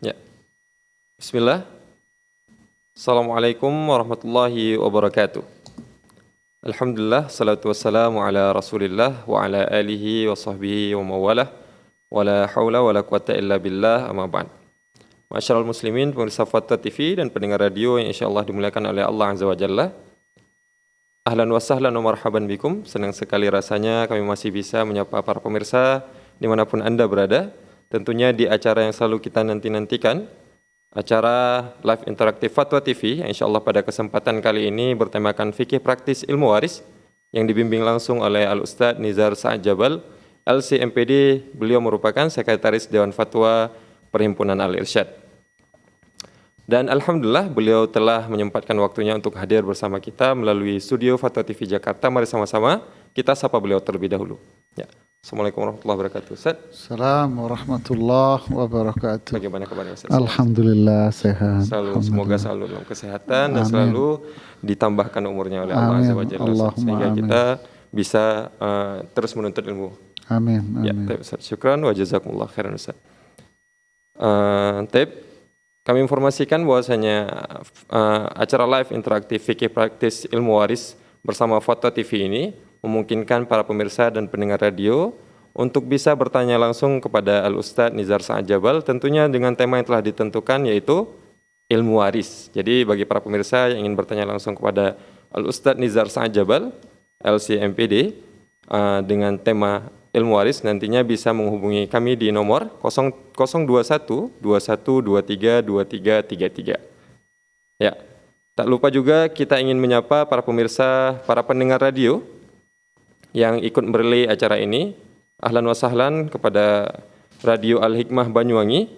Ya, Bismillah. Assalamualaikum warahmatullahi wabarakatuh. Alhamdulillah, salatu wassalamu ala rasulillah wa ala alihi wa sahbihi wa mawalah wa la hawla wa la quwata illa billah amma ba'd. Masyarul muslimin, pemirsa Fathah TV dan pendengar radio yang insyaAllah dimuliakan oleh Allah Azza wa Jalla. Ahlan wa sahlan wa marhaban bikum. Senang sekali rasanya kami masih bisa menyapa para pemirsa dimanapun Anda berada. Tentunya di acara yang selalu kita nanti-nantikan, acara live interaktif Fatwa TV yang insya Allah pada kesempatan kali ini bertemakan fikih praktis ilmu waris yang dibimbing langsung oleh Al-Ustadz Nizar Sa'ad Jabal, LC-MPD. Beliau merupakan Sekretaris Dewan Fatwa Perhimpunan Al-Irsyad. Dan Alhamdulillah beliau telah menyempatkan waktunya untuk hadir bersama kita melalui studio Fatwa TV Jakarta. Mari sama-sama kita sapa beliau terlebih dahulu. Ya. Assalamualaikum warahmatullahi wabarakatuh. Ustaz. Assalamualaikum warahmatullahi wabarakatuh. Bagaimana kabarnya Ustaz? Alhamdulillah sehat. Semoga selalu dalam kesehatan dan selalu ditambahkan umurnya oleh Allah Azza wa Jalla sehingga kita bisa terus menuntut ilmu. Amin. Ya, Ustaz. Syukran wa jazakumullah khairan Ustaz. Kami informasikan bahwasanya acara live interaktif fikih praktis ilmu waris bersama Fatwa TV ini memungkinkan para pemirsa dan pendengar radio untuk bisa bertanya langsung kepada Al-Ustadz Nizar Sa'ad Jabal, tentunya dengan tema yang telah ditentukan yaitu ilmu waris. Jadi bagi para pemirsa yang ingin bertanya langsung kepada Al-Ustadz Nizar Sa'ad Jabal, LC-MPD, dengan tema ilmu waris, nantinya bisa menghubungi kami di nomor 021 2123 2333. Ya, tak lupa juga kita ingin menyapa para pemirsa, para pendengar radio yang ikut merelay acara ini. Ahlan wa sahlan kepada Radio Al-Hikmah Banyuwangi,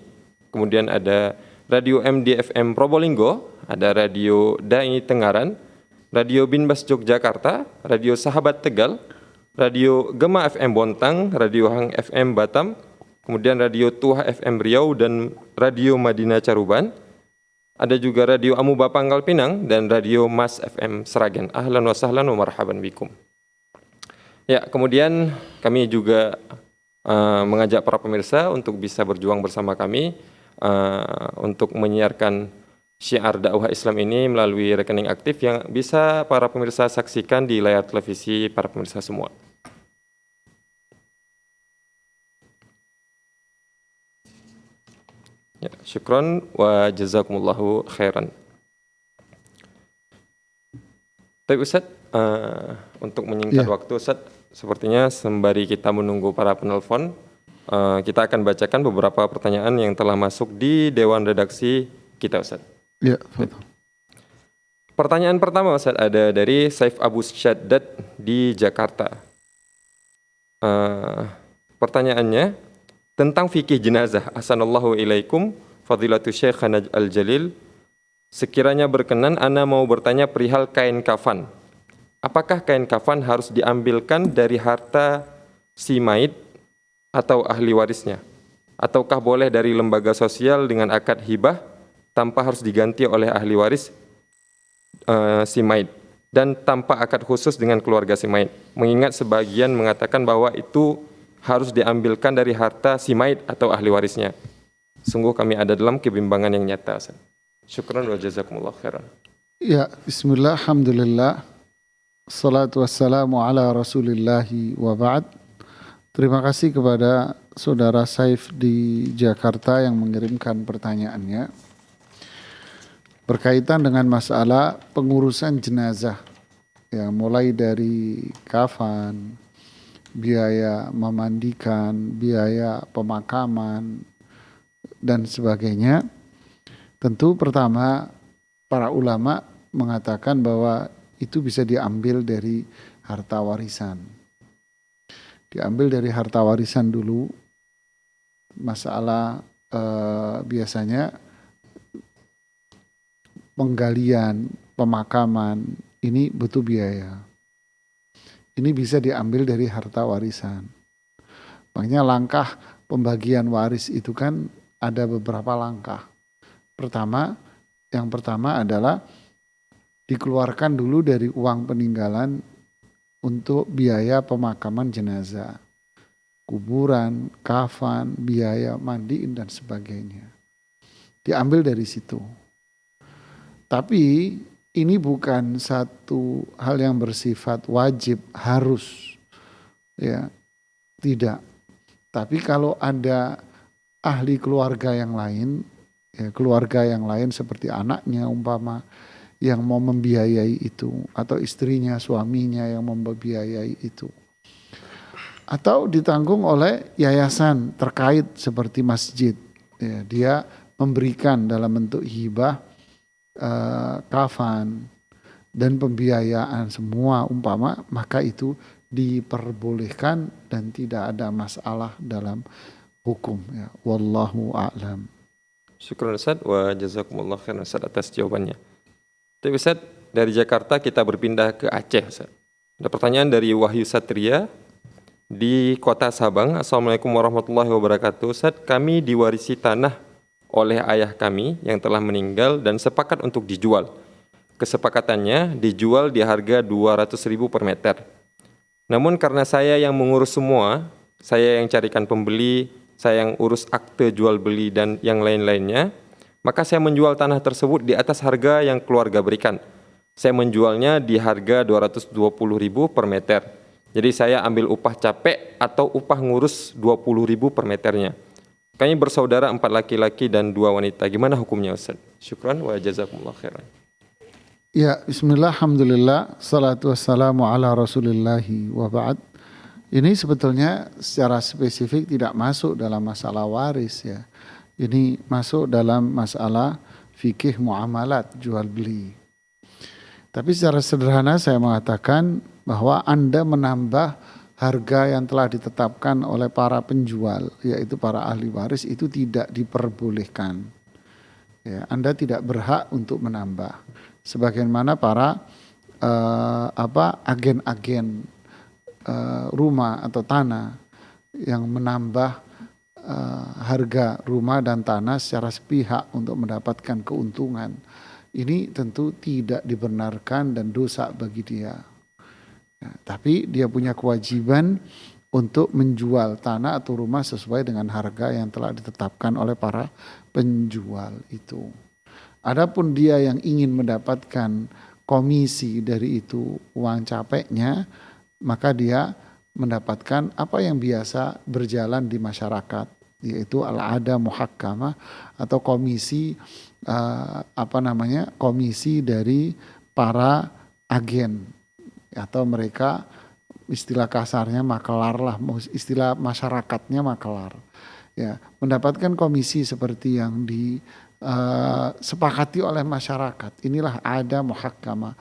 kemudian ada Radio MDFM Probolinggo, ada Radio Dai Tengaran, Radio Binbas Yogyakarta, Radio Sahabat Tegal, Radio Gema FM Bontang, Radio Hang FM Batam, kemudian Radio Tuha FM Riau dan Radio Madinah Caruban. Ada juga Radio Amuba Pangkal Pinang dan Radio Mas FM Seragen. Ahlan wa sahlan wa marhaban bikum. Ya, kemudian kami juga mengajak para pemirsa untuk bisa berjuang bersama kami untuk menyiarkan syiar dakwah Islam ini melalui rekening aktif yang bisa para pemirsa saksikan di layar televisi para pemirsa semua. Ya, syukron wa jazakumullahu khairan. Tapi Ustaz, untuk menyingkat waktu Ustaz, sepertinya sembari kita menunggu para penelpon, kita akan bacakan beberapa pertanyaan yang telah masuk di Dewan Redaksi kita Ustaz. Ya, betul. Pertanyaan pertama Ustaz ada dari Saif Abu Syaddad di Jakarta. Pertanyaannya tentang fikih jenazah. Ahsanallahu ilaikum fadilatu Syekhana Al-Jalil. Sekiranya berkenan, ana mau bertanya perihal kain kafan. Apakah kain kafan harus diambilkan dari harta si mayit atau ahli warisnya? Ataukah boleh dari lembaga sosial dengan akad hibah tanpa harus diganti oleh ahli waris si mayit dan tanpa akad khusus dengan keluarga si mayit? Mengingat sebagian mengatakan bahwa itu harus diambilkan dari harta si mayit atau ahli warisnya. Sungguh kami ada dalam kebimbangan yang nyata. Syukran wa jazakumullah khairan. Ya, bismillah, alhamdulillah. Salatu wassalamu ala rasulillahi wa ba'd. Terima kasih kepada saudara Saif di Jakarta yang mengirimkan pertanyaannya berkaitan dengan masalah pengurusan jenazah. Ya, mulai dari kafan, biaya memandikan, biaya pemakaman, dan sebagainya. Tentu pertama para ulama mengatakan bahwa itu bisa diambil dari harta warisan. Diambil dari harta warisan dulu. Masalah biasanya penggalian, pemakaman ini butuh biaya. Ini bisa diambil dari harta warisan. Makanya langkah pembagian waris itu kan ada beberapa langkah. Yang pertama adalah dikeluarkan dulu dari uang peninggalan untuk biaya pemakaman jenazah, kuburan, kafan, biaya mandiin dan sebagainya. diambil dari situ. Tapi ini bukan satu hal yang bersifat wajib, harus, ya, tidak. Tapi kalau ada ahli keluarga yang lain, ya, keluarga yang lain seperti anaknya umpama yang mau membiayai itu, atau istrinya, suaminya yang membiayai itu, atau ditanggung oleh yayasan terkait seperti masjid, ya, dia memberikan dalam bentuk hibah, kafan dan pembiayaan semua umpama, maka itu diperbolehkan dan tidak ada masalah dalam hukum, ya. Wallahu a'lam. Syukran Ustaz wa jazakumullah khairan Ustaz atas jawabannya. Tapi Ustaz, dari Jakarta kita berpindah ke Aceh Ustaz. Ada pertanyaan dari Wahyu Satria di Kota Sabang. Assalamualaikum warahmatullahi wabarakatuh. Ustaz, kami diwarisi tanah oleh ayah kami yang telah meninggal dan sepakat untuk dijual. Kesepakatannya dijual di harga 200.000 per meter. Namun karena saya yang mengurus semua, saya yang carikan pembeli, saya yang urus akte jual beli dan yang lain-lainnya, maka saya menjual tanah tersebut di atas harga yang keluarga berikan. Saya menjualnya di harga 220.000 per meter. Jadi saya ambil upah capek atau upah ngurus 20.000 per meternya. Kami bersaudara 4 laki-laki dan 2 wanita. Gimana hukumnya Ustaz? Syukran wa jazakumullah khairan. Ya, bismillah, alhamdulillah, salatu wassalamu ala rasulillahi wa ba'd. Ini sebetulnya secara spesifik tidak masuk dalam masalah waris, ya. Ini masuk dalam masalah fikih muamalat, jual beli. Tapi secara sederhana saya mengatakan bahwa Anda menambah harga yang telah ditetapkan oleh para penjual, yaitu para ahli waris, itu tidak diperbolehkan. Ya, Anda tidak berhak untuk menambah. Sebagaimana para agen-agen rumah atau tanah yang menambah harga rumah dan tanah secara sepihak untuk mendapatkan keuntungan. Ini tentu tidak dibenarkan dan dosa bagi dia. Nah, tapi dia punya kewajiban untuk menjual tanah atau rumah sesuai dengan harga yang telah ditetapkan oleh para penjual itu. Adapun dia yang ingin mendapatkan komisi dari itu uang capeknya, maka dia mendapatkan apa yang biasa berjalan di masyarakat, yaitu al-ada muhakkamah atau komisi komisi dari para agen, atau mereka istilah kasarnya makelar lah, istilah masyarakatnya makelar, ya, mendapatkan komisi seperti yang disepakati oleh masyarakat. Inilah ada muhakkamah,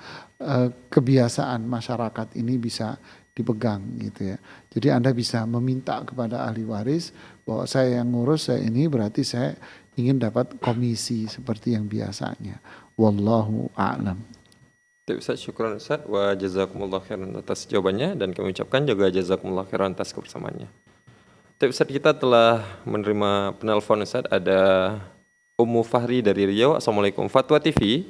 kebiasaan masyarakat ini bisa dipegang gitu, ya. Jadi Anda bisa meminta kepada ahli waris bahwa saya yang ngurus, saya ini berarti saya ingin dapat komisi seperti yang biasanya. Wallahu a'lam. Ustaz, syukran Ustaz wa jazakumullah khairan atas jawabannya, dan kami ucapkan juga jazakumullah khairan atas kebersamaannya. Ustaz, kita telah menerima penelpon Ustaz, ada Ummu Fahri dari Riau. Assalamualaikum. Fatwa TV.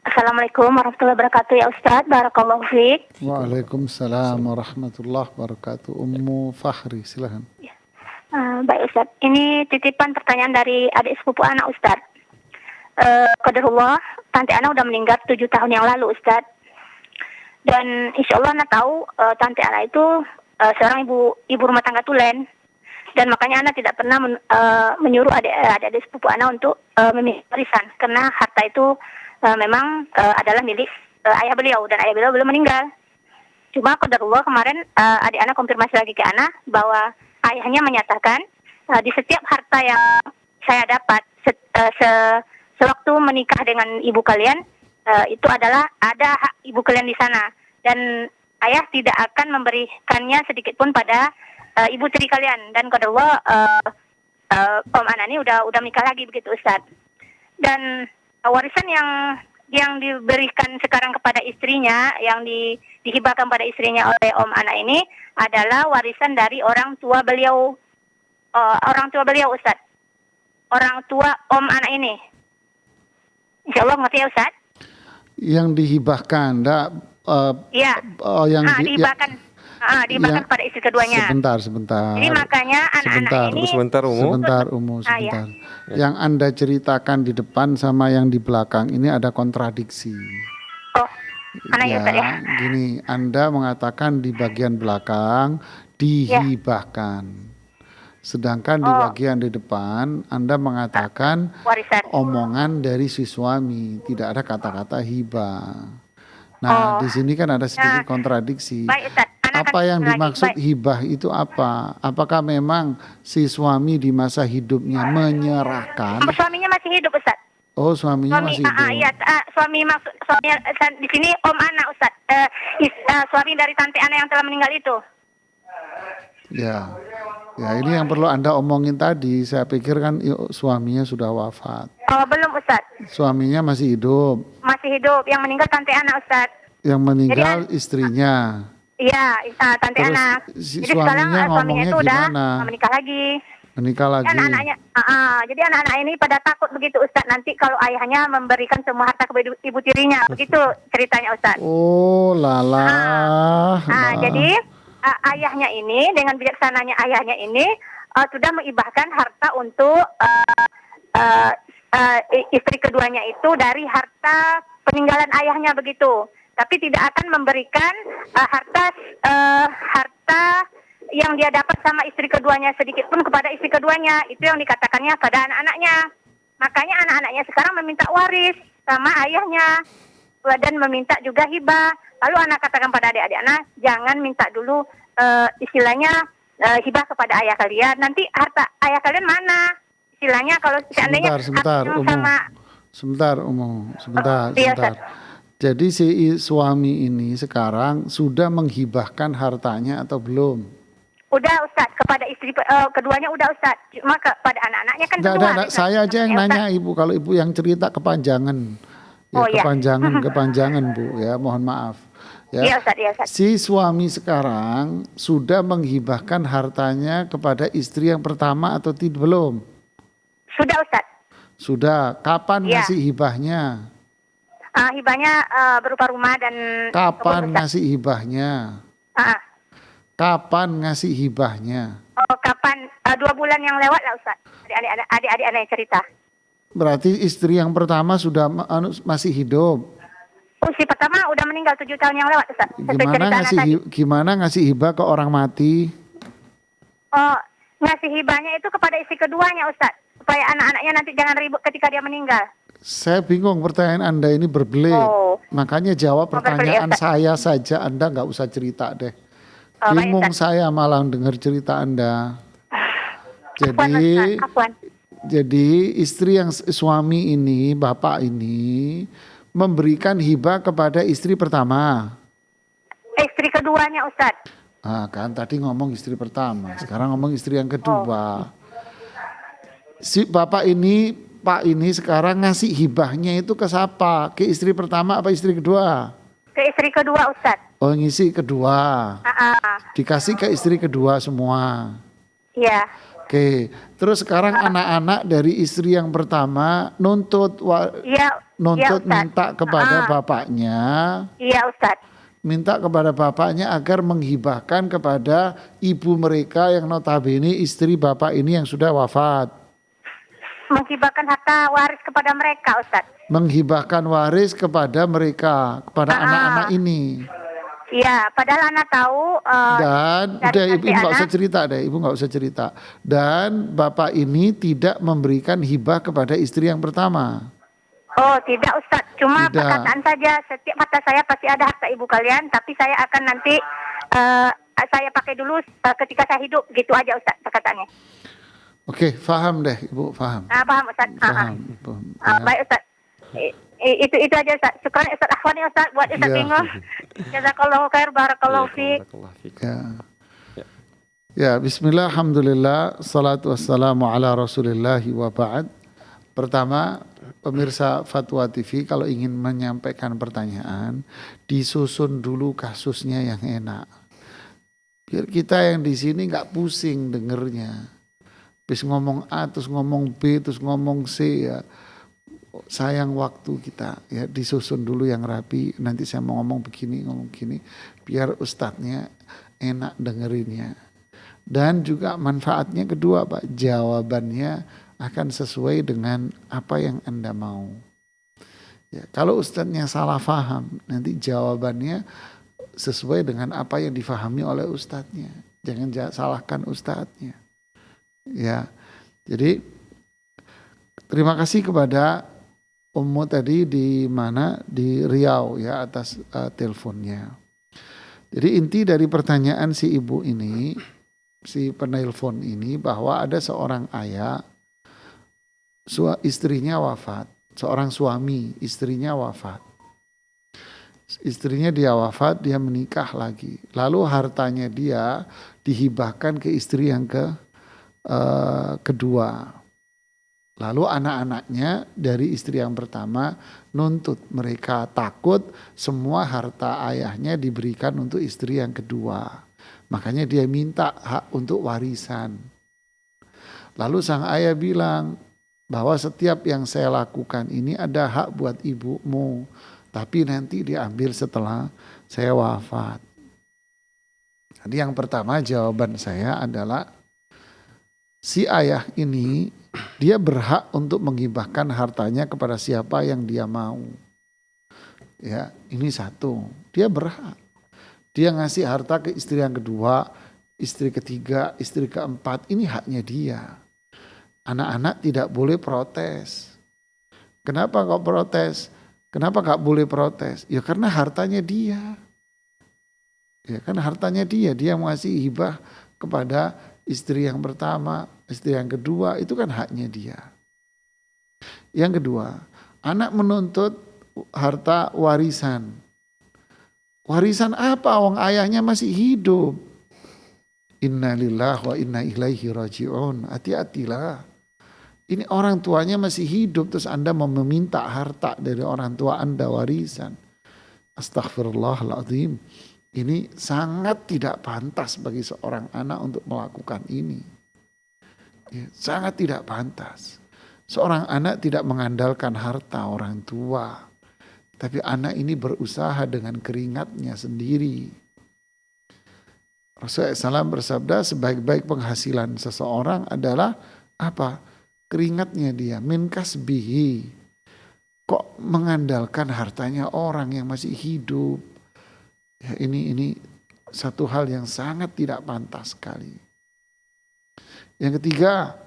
Assalamualaikum warahmatullahi wabarakatuh ya Ustaz, barakallahu fiik. Waalaikumsalam warahmatullahi wabarakatuh. Ummu Fahri, silahkan. Baik Ustaz, ini titipan pertanyaan dari adik sepupu anak Ustaz. Qadarullah, tante Ana udah meninggal 7 tahun yang lalu Ustaz. Dan insya Allah Ana tahu tante Ana itu seorang ibu rumah tangga tulen. Dan makanya Ana tidak pernah menyuruh adik sepupu Ana untuk memilih warisan. Karena harta itu memang adalah milik ayah beliau, dan ayah beliau belum meninggal. Cuma qadarullah kemarin adik Ana konfirmasi lagi ke Ana bahwa ayahnya menyatakan di setiap harta yang saya dapat sewaktu menikah dengan ibu kalian, itu adalah ada hak ibu kalian di sana, dan ayah tidak akan memberikannya sedikit pun pada ibu tiri kalian. Dan qadarullah Om Ana ini udah menikah lagi begitu Ustaz. Dan warisan yang diberikan sekarang kepada istrinya, yang dihibahkan pada istrinya oleh Om Ana ini adalah warisan dari orang tua beliau Ustaz. Orang tua Om Ana ini. Insya Allah ngerti ya Ustaz? Yang dihibahkan, Iya. dihibahkan. dihibahkan kepada istri keduanya. Sebentar. Jadi makanya anak-anak ini Sebentar Umu. Sebentar. Yang Anda ceritakan di depan sama yang di belakang ini ada kontradiksi. Oh, mana ya Ustaz ya? Gini, Anda mengatakan di bagian belakang dihibahkan. Sedangkan di bagian di depan Anda mengatakan Warisan. omongan dari si suami, tidak ada kata-kata hibah. Nah, di sini kan ada sedikit kontradiksi. Baik Ustaz. Apa yang dimaksud hibah itu apa? Apakah memang si suami di masa hidupnya menyerahkan? Suaminya masih hidup Ustaz. Oh, suaminya masih hidup. Iya, suami di sini Om Ana Ustaz. Suami dari tante Ana yang telah meninggal itu. Ya, ini yang perlu Anda omongin tadi. Saya pikir kan suaminya sudah wafat. Oh, belum Ustaz. Suaminya masih hidup. Masih hidup. Yang meninggal tante Ana Ustaz. Yang meninggal istrinya. Iya, tante Terus Ana. Jadi sekarang suaminya itu udah menikah lagi. Menikah lagi. Anak-anaknya, jadi anak-anak ini pada takut begitu Ustaz. Nanti kalau ayahnya memberikan semua harta kepada ibu tirinya, begitu ceritanya Ustaz. Oh, lala. Jadi ayahnya ini dengan bijaksananya ayahnya ini sudah mengibahkan harta untuk istri keduanya itu dari harta peninggalan ayahnya begitu. Tapi tidak akan memberikan harta yang dia dapat sama istri keduanya sedikit pun kepada istri keduanya. Itu yang dikatakannya pada anak-anaknya. Makanya anak-anaknya sekarang meminta waris sama ayahnya dan meminta juga hibah. Lalu anak katakan pada adik-adik anak, jangan minta dulu istilahnya hibah kepada ayah kalian. Nanti harta ayah kalian mana? Istilahnya kalau seandainya sebentar. Jadi si suami ini sekarang sudah menghibahkan hartanya atau belum? Udah Ustaz, kepada istri keduanya udah Ustaz. Cuma kepada anak-anaknya kan Enggak, saya aja yang nanya Ibu. Kalau Ibu yang cerita kepanjangan. Kepanjangan Bu ya, mohon maaf. Ya. Iya Ustaz, iya Ustaz. Si suami sekarang sudah menghibahkan hartanya kepada istri yang pertama atau belum? Sudah Ustaz. Sudah. Kapan ngasih hibahnya? Hibahnya berupa rumah dan kapan ngasih hibahnya? Kapan ngasih hibahnya? Oh, kapan? 2 bulan yang lewat lah Ustaz. Adik-adik yang cerita. Berarti istri yang pertama sudah masih hidup. Si pertama udah meninggal 7 tahun yang lewat Ustaz. Gimana ngasih hibah ke orang mati? Oh, ngasih hibahnya itu kepada istri keduanya Ustaz. Supaya anak-anaknya nanti jangan ribut ketika dia meninggal. Saya bingung, pertanyaan Anda ini berbelit. Makanya jawab pertanyaan saya saja, Anda nggak usah cerita deh. Bingung saya malah dengar cerita Anda. Jadi istri yang suami ini, bapak ini memberikan hibah kepada istri pertama. Istri keduanya Ustaz. Kan tadi ngomong istri pertama, sekarang ngomong istri yang kedua. Si bapak ini, Pak ini sekarang ngasih hibahnya itu ke siapa? Ke istri pertama apa istri kedua? Ke istri kedua Ustaz. Oh, ngisi kedua. Dikasih ke istri kedua semua. Iya. Oke, terus sekarang anak-anak dari istri yang pertama nuntut minta kepada bapaknya. Iya Ustaz. Minta kepada bapaknya agar menghibahkan kepada ibu mereka yang notabene istri bapak ini yang sudah wafat. Menghibahkan harta waris kepada mereka Ustaz. Menghibahkan waris kepada mereka, kepada anak-anak ini. Iya, padahal anak tahu. Dan udah ibu nggak usah cerita deh, ibu nggak usah cerita. Dan bapak ini tidak memberikan hibah kepada istri yang pertama. Oh tidak Ustaz, cuma perkataan saja. Setiap harta saya pasti ada harta ibu kalian, tapi saya akan nanti saya pakai dulu ketika saya hidup, gitu aja Ustaz perkataannya. Oke, paham deh Ibu, paham. Paham Ustaz. Paham. Baik Ustaz. Itu aja Ustaz. Syukran Ustaz Ahwani Ustaz buat Ustaz bingung. Jazakallahu khair, barakallahu fiik. Ya, bismillah, alhamdulillah, salatu wassalamu ala rasulillahi wa ba'd. Pertama, pemirsa Fatwa TV kalau ingin menyampaikan pertanyaan, disusun dulu kasusnya yang enak. Biar kita yang di sini nggak pusing dengernya. Habis ngomong A, terus ngomong B, terus ngomong C ya. Sayang waktu kita ya, disusun dulu yang rapi. Nanti saya mau ngomong begini, biar ustadznya enak dengerinnya. Dan juga manfaatnya kedua Pak, jawabannya akan sesuai dengan apa yang Anda mau. Ya, kalau ustadznya salah paham, nanti jawabannya sesuai dengan apa yang difahami oleh ustadznya. Jangan salahkan ustadznya. Ya, jadi terima kasih kepada Ummu tadi di mana di Riau ya atas teleponnya. Jadi inti dari pertanyaan si ibu ini, si penelpon ini, bahwa ada seorang ayah, istrinya wafat, seorang suami, istrinya wafat. Istrinya dia wafat, dia menikah lagi. Lalu hartanya dia dihibahkan ke istri yang kedua. Lalu anak-anaknya dari istri yang pertama nuntut, mereka takut semua harta ayahnya diberikan untuk istri yang kedua. Makanya dia minta hak untuk warisan. Lalu sang ayah bilang bahwa setiap yang saya lakukan ini ada hak buat ibumu, tapi nanti diambil setelah saya wafat. Jadi yang pertama jawaban saya adalah si ayah ini dia berhak untuk menghibahkan hartanya kepada siapa yang dia mau. Ya, ini satu. Dia berhak. Dia ngasih harta ke istri yang kedua, istri ketiga, istri keempat. Ini haknya dia. Anak-anak tidak boleh protes. Kenapa kok protes? Kenapa gak boleh protes? Ya karena hartanya dia. Ya kan hartanya dia. Dia ngasih hibah kepada istri yang pertama, istri yang kedua, itu kan haknya dia. Yang kedua, anak menuntut harta warisan. Warisan apa? Wong ayahnya masih hidup. Inna lillahi wa inna ilaihi raji'un. Hati-hatilah. Ini orang tuanya masih hidup, terus Anda mau meminta harta dari orang tua Anda warisan. Astaghfirullahaladzim. Ini sangat tidak pantas bagi seorang anak untuk melakukan ini. Ya, sangat tidak pantas. Seorang anak tidak mengandalkan harta orang tua. Tapi anak ini berusaha dengan keringatnya sendiri. Rasulullah SAW bersabda sebaik-baik penghasilan seseorang adalah apa? Keringatnya dia, min kasbihi. Kok mengandalkan hartanya orang yang masih hidup? Ya, ini satu hal yang sangat tidak pantas sekali. Yang ketiga,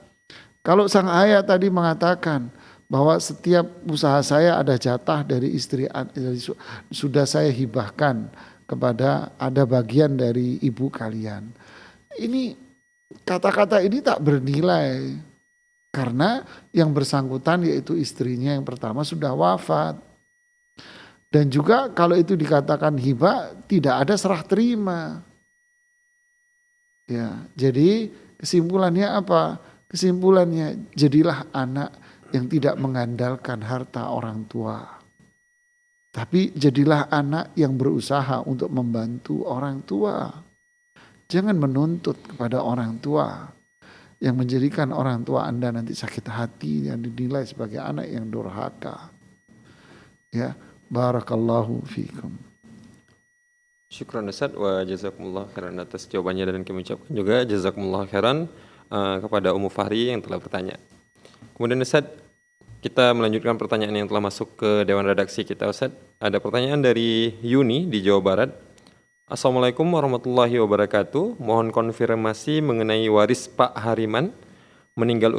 kalau sang ayah tadi mengatakan bahwa setiap usaha saya ada jatah dari istri, sudah saya hibahkan kepada, ada bagian dari ibu kalian. Ini kata-kata ini tak bernilai karena yang bersangkutan yaitu istrinya yang pertama sudah wafat. Dan juga kalau itu dikatakan hibah, tidak ada serah terima. Ya, jadi kesimpulannya apa? Kesimpulannya jadilah anak yang tidak mengandalkan harta orang tua. Tapi jadilah anak yang berusaha untuk membantu orang tua. Jangan menuntut kepada orang tua yang menjadikan orang tua Anda nanti sakit hati dan dinilai sebagai anak yang durhaka. Ya. Barakallahu fiikum. Syukran Ustaz wa jazakumullah khairan atas jawabannya, dan kami ucapkan juga jazakumullah khairan kepada Ummu Fahri yang telah bertanya. Kemudian Ustaz, kita melanjutkan pertanyaan yang telah masuk ke Dewan Redaksi kita Ustaz. Ada pertanyaan dari Yuni di Jawa Barat. Assalamualaikum warahmatullahi wabarakatuh. Mohon konfirmasi mengenai waris Pak Hariman meninggal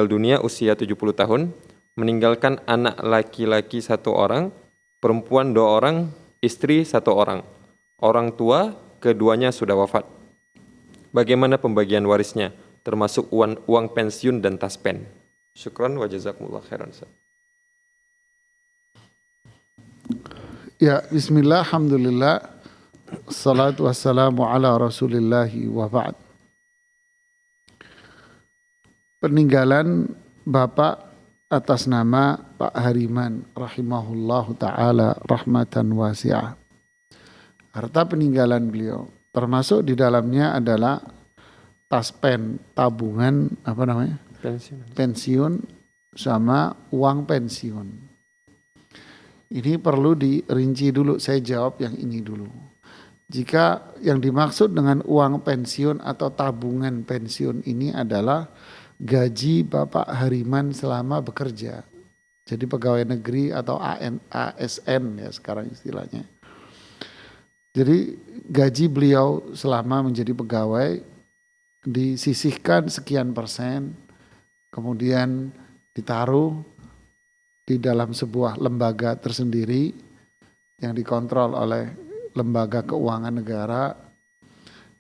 dunia usia 70 tahun. Meninggalkan anak laki-laki 1 orang, perempuan 2 orang, istri 1 orang. Orang tua keduanya sudah wafat. Bagaimana pembagian warisnya, termasuk uang pensiun dan taspen? Syukran wa jazakumullah khairan. Ya, bismillah, alhamdulillah, salatu wassalamu ala rasulillahi wa ba'd. Peninggalan Bapak atas nama Pak Hariman rahimahullahu ta'ala rahmatan wasi'ah. Harta peninggalan beliau termasuk di dalamnya adalah taspen, tabungan pensiun sama uang pensiun. Ini perlu dirinci dulu, saya jawab yang ini dulu. jika yang dimaksud dengan uang pensiun atau tabungan pensiun ini adalah gaji Bapak Hariman selama bekerja. Jadi pegawai negeri atau ASN ya sekarang istilahnya. Jadi gaji beliau selama menjadi pegawai disisihkan sekian persen, kemudian ditaruh di dalam sebuah lembaga tersendiri yang dikontrol oleh lembaga keuangan negara.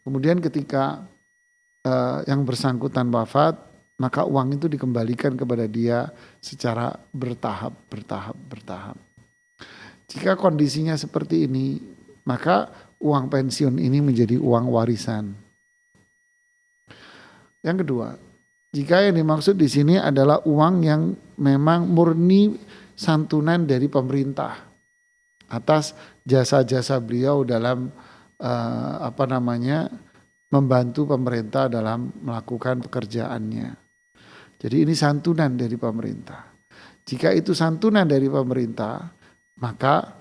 Kemudian ketika yang bersangkutan wafat, maka uang itu dikembalikan kepada dia secara bertahap. Jika kondisinya seperti ini, maka uang pensiun ini menjadi uang warisan. Yang kedua, jika yang dimaksud di sini adalah uang yang memang murni santunan dari pemerintah atas jasa-jasa beliau dalam membantu pemerintah dalam melakukan pekerjaannya. Jadi ini santunan dari pemerintah. Jika itu santunan dari pemerintah, maka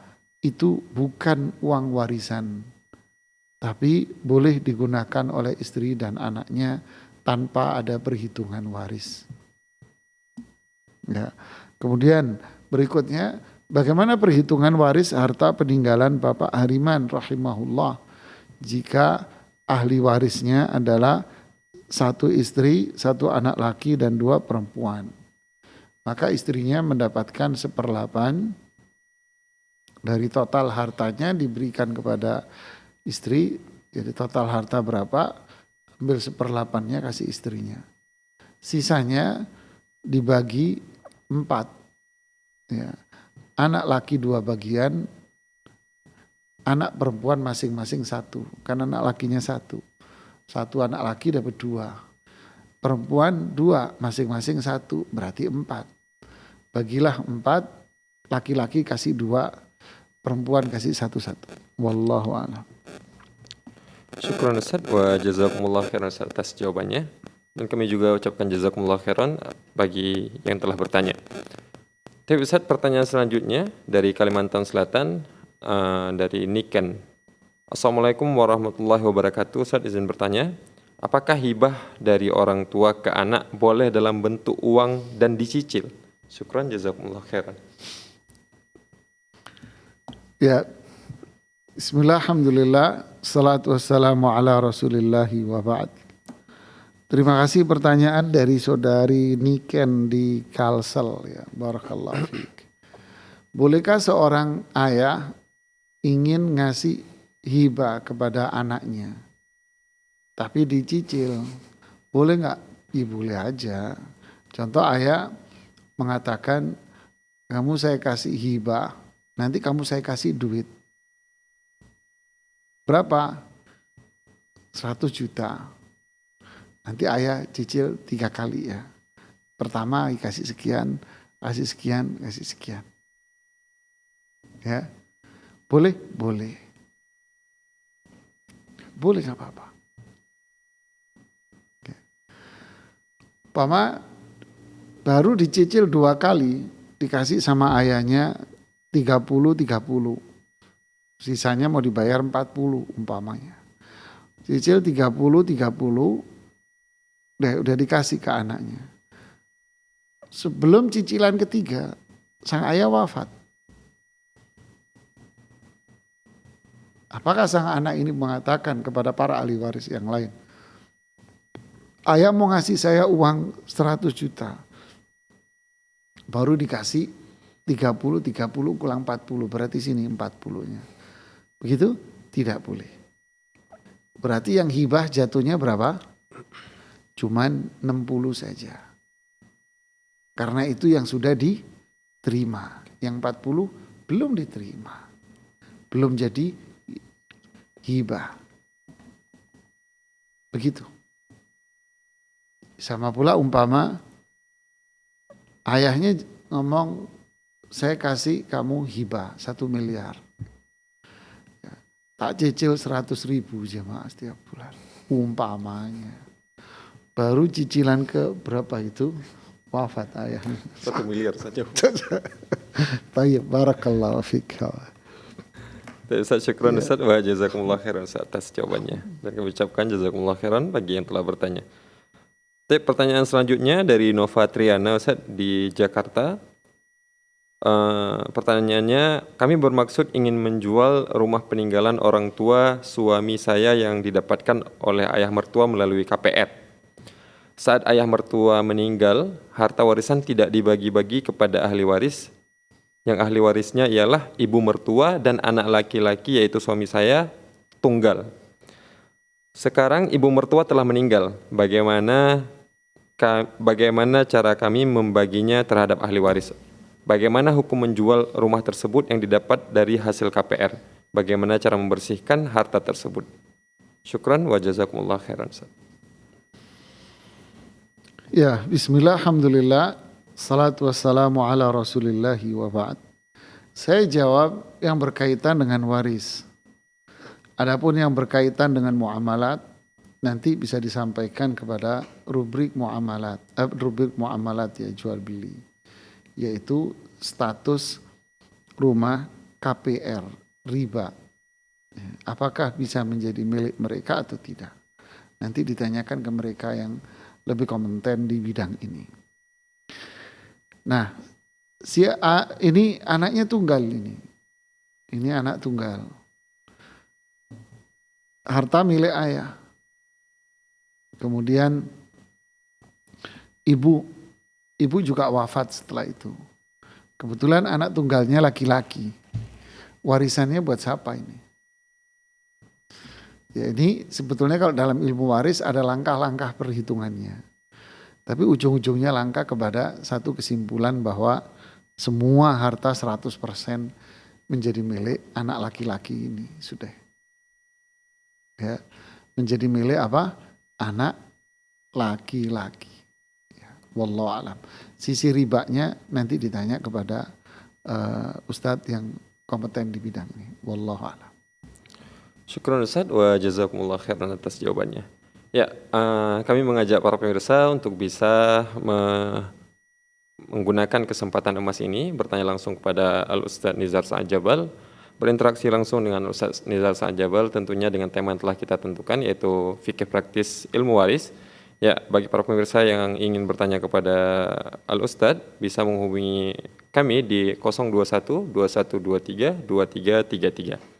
itu bukan uang warisan, tapi boleh digunakan oleh istri dan anaknya tanpa ada perhitungan waris. Ya. Kemudian berikutnya, bagaimana perhitungan waris harta peninggalan Bapak Hariman rahimahullah jika ahli warisnya adalah 1 istri, 1 anak laki dan 2 perempuan. Maka istrinya mendapatkan 1/8 dari total hartanya diberikan kepada istri. Jadi total harta berapa, ambil 1/8-nya kasih istrinya. Sisanya dibagi 4. Ya. Anak laki 2 bagian, anak perempuan masing-masing 1. Kan anak lakinya 1. 1 anak laki dapat 2. Perempuan 2, masing-masing 1, berarti 4. Bagilah 4, laki-laki kasih 2, perempuan kasih 1-1. Wallahu a'lam. Syukran Ustaz wa jazakumullah khairan atas jawabannya. Dan kami juga ucapkan jazakumullah khairan bagi yang telah bertanya. Tapi Ustaz, pertanyaan selanjutnya dari Kalimantan Selatan, dari Niken. Assalamualaikum warahmatullahi wabarakatuh. Ustaz izin bertanya, apakah hibah dari orang tua ke anak boleh dalam bentuk uang dan dicicil? Syukran jazakumullah khairan. Ya, bismillah, alhamdulillah, salatu wassalamu ala rasulillahi wa ba'd. Terima kasih pertanyaan dari saudari Niken di Kalsel ya, barakallahu fiik. Bolehkah seorang ayah ingin ngasih hibah kepada anaknya tapi dicicil? Boleh nggak? Ya boleh aja. Contoh ayah mengatakan, kamu saya kasih hibah, nanti kamu saya kasih duit. Berapa? 100 juta. Nanti ayah cicil 3 kali ya. Pertama dikasih sekian, kasih sekian, kasih sekian. Ya. Boleh? Boleh. Boleh gak apa-apa. Pama baru dicicil 2 kali, dikasih sama ayahnya 30. Sisanya mau dibayar 40 umpamanya. Cicil 30, udah dikasih ke anaknya. Sebelum cicilan ketiga, sang ayah wafat. Apakah sang anak ini mengatakan kepada para ahli waris yang lain, ayah mau ngasih saya uang 100 juta. Baru dikasih 30 kurang 40, berarti sini 40-nya. Begitu? Tidak boleh. Berarti yang hibah jatuhnya berapa? Cuman 60 saja. Karena itu yang sudah diterima. Yang 40 belum diterima. Belum jadi hibah. Begitu. Sama pula umpama ayahnya ngomong, saya kasih kamu hibah 1 miliar. Ya, tak cicil 100.000 jemaah setiap bulan. Umpamanya. Baru cicilan ke berapa itu? Wafat ayahnya. 1 miliar saja. Baik, barakallahu fik. Ustaz, syukran Ustaz wa jazakumullah khairan Ustaz atas jawabannya. Dan kami ucapkan jazakumullah khairan bagi yang telah bertanya. Pertanyaan selanjutnya dari Nova Triana Ustaz di Jakarta. Pertanyaannya, kami bermaksud ingin menjual rumah peninggalan orang tua suami saya yang didapatkan oleh ayah mertua melalui KPR. Saat ayah mertua meninggal, harta warisan tidak dibagi-bagi kepada ahli waris. Yang ahli warisnya ialah ibu mertua dan anak laki-laki yaitu suami saya tunggal. Sekarang ibu mertua telah meninggal. Bagaimana cara kami membaginya terhadap ahli waris? Bagaimana hukum menjual rumah tersebut yang didapat dari hasil KPR? Bagaimana cara membersihkan harta tersebut? Syukran wa jazakumullah khairan. Ya, bismillah, alhamdulillah, salatu wassalamu ala rasulillahi wa ba'd. Saya jawab yang berkaitan dengan waris. Adapun yang berkaitan dengan muamalat, nanti bisa disampaikan kepada rubrik muamalat ya, jual beli. Yaitu status rumah KPR, riba. Apakah bisa menjadi milik mereka atau tidak? Nanti ditanyakan ke mereka yang lebih kompeten di bidang ini. Nah, ini anaknya tunggal ini. Ini anak tunggal. Harta milik ayah. Kemudian ibu juga wafat setelah itu. Kebetulan anak tunggalnya laki-laki. Warisannya buat siapa ini? Ya, ini sebetulnya kalau dalam ilmu waris ada langkah-langkah perhitungannya. Tapi ujung-ujungnya langkah kepada satu kesimpulan bahwa semua harta 100% menjadi milik anak laki-laki ini sudah. Ya, menjadi milik apa? Anak laki-laki. Wallahu alam. Sisi ribanya nanti ditanya kepada ustadz yang kompeten di bidang ini. Wallahu alam. Syukran Ustaz wa jazakumullah khairan atas jawabannya. Ya, kami mengajak para pemirsa untuk bisa menggunakan kesempatan emas ini bertanya langsung kepada Al-Ustadz Nizar Sa'ad Jabal, berinteraksi langsung dengan Ustadz Nizar Sa'ad Jabal tentunya dengan tema yang telah kita tentukan yaitu fikih praktis ilmu waris. Ya, bagi para pemirsa yang ingin bertanya kepada Al-Ustadz bisa menghubungi kami di 021 2123 2333.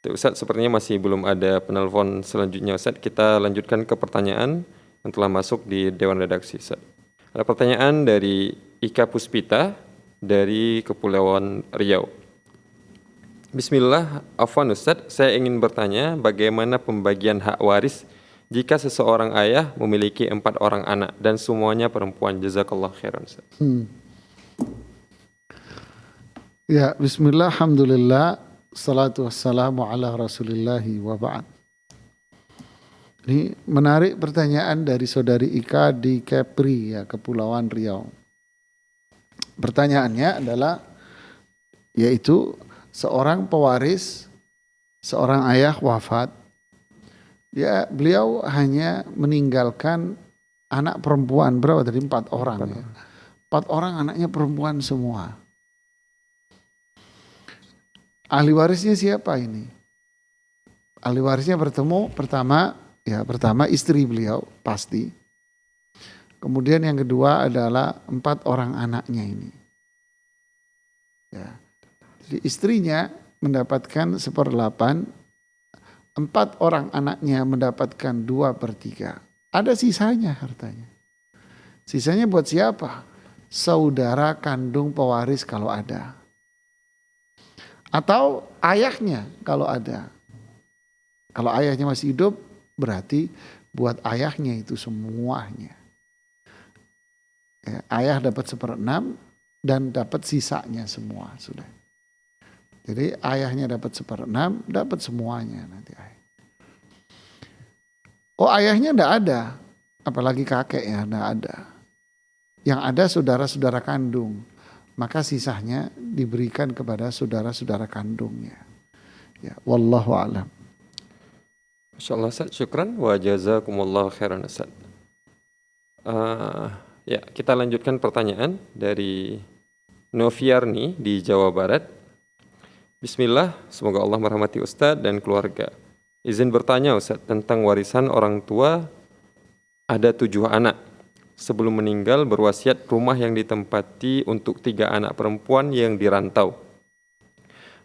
Ustadz, sepertinya masih belum ada penelpon selanjutnya Ustadz. Kita lanjutkan ke pertanyaan yang telah masuk di Dewan Redaksi Ustadz. Ada pertanyaan dari Ika Puspita dari Kepulauan Riau. Bismillah, afwan Ustadz, saya ingin bertanya bagaimana pembagian hak waris jika seseorang ayah memiliki 4 orang anak dan semuanya perempuan. Jazakallah khairan Ustaz. Ya, bismillah, alhamdulillah, salatu wassalamu ala rasulillahi wa ba'd. Ini menarik pertanyaan dari saudari Ika di Kepri ya, Kepulauan Riau. Pertanyaannya adalah yaitu seorang pewaris, seorang ayah wafat. Beliau hanya meninggalkan anak perempuan berapa tadi? 4 orang ya. 4 orang anaknya perempuan semua. Ahli warisnya siapa ini? Ahli warisnya pertama istri beliau pasti. Kemudian yang kedua adalah 4 orang anaknya ini. Ya. Jadi istrinya mendapatkan 1/8. 4 orang anaknya mendapatkan 2/3. Ada sisanya hartanya. Sisanya buat siapa? Saudara kandung pewaris kalau ada. Atau ayahnya kalau ada. Kalau ayahnya masih hidup berarti buat ayahnya itu semuanya. Ya, ayah dapat 1/6 dan dapat sisanya semua sudah. Jadi ayahnya dapat 1/6, dapat semuanya nanti ayah. Oh, ayahnya enggak ada, apalagi kakek ya enggak ada. Yang ada saudara-saudara kandung, maka sisanya diberikan kepada saudara-saudara kandungnya. Ya, wallahu a'lam. Masyaallah Ustaz, syukran wa jazakumullah khairan Ustaz. Ya, kita lanjutkan pertanyaan dari Noviarni di Jawa Barat. Bismillah, semoga Allah merahmati Ustadz dan keluarga. Izin bertanya Ustadz tentang warisan orang tua. Ada 7 anak. Sebelum meninggal berwasiat rumah yang ditempati untuk 3 anak perempuan yang dirantau.